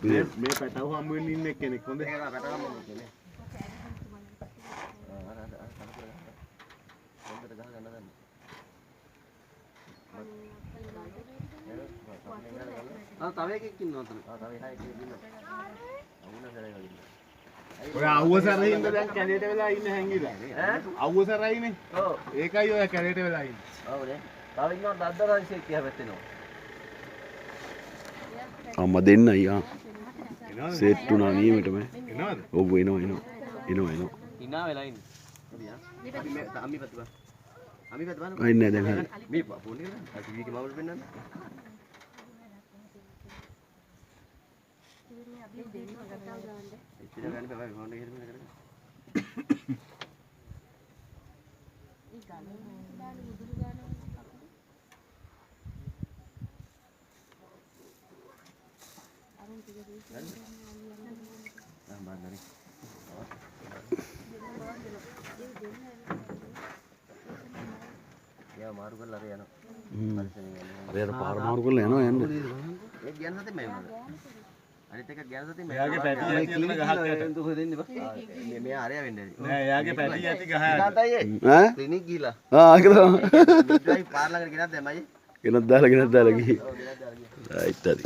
මේ පැටව හම්බ වෙන්න ඉන්න කෙනෙක් හොඳ. ඒක පැටව හම්බ වෙන්න කෙනෙක්. තව එකෙක් ඉන්නවා අතන. තව එකෙක් ඉන්නවා. අවුල කරේ වගේ. ඔය අවුව සැරින්ද දැන් කැලේට වෙලා ඉන්න හැංගිලා. ඈ? අවුව සැරයිනේ. ඔව්. ඒකයි ඔය කැලේට වෙලා ඉන්නේ. ඔව් නේ. තව ඉන්නවා දද්දරන්සෙක් කියලා පැත්තේනවා. අම්මා දෙන්නයි ආ එනවද? සෙට් වුණා නියමෙටම එනවද? ඔව් එනවා hina වෙලා ඉන්නේ. හරියා. අපි මේ අම්මි පැත්ත බලන්න. අම්මි පැත්ත බලන්න. අයින් නෑ දැන් හරි මේ ෆෝන් එක ගන්න. අපි වීගේ මවුල් පෙන්නන්න. ඉතින් ගන්න බෑ ෆෝන් එක හිරෙන්න කරගන්න. Ya maru kan lari ano. අරයට පාර මාරු කරලා යනවා යන්න ඒ ගියන සතේ මම උනද. අනිත් එක ගියන සතේ මම. එයාගේ පැටි ඇති යන ගහක් යට. දුක දෙන්නේ බා. මේ ආරය වෙන්නේ. නෑ එයාගේ පැටි ඇති ගහ යට. කාන්තයි ඈ ක්ලිනික් ගිහලා. ඒක තමයි මිඩ්වයිෆ් පාර ළඟට ගෙනත් දැම්මයි. ගෙනත් දාලා ගිහින් ඔව් ගෙනත් දාලා ගියා. රයිට් හරි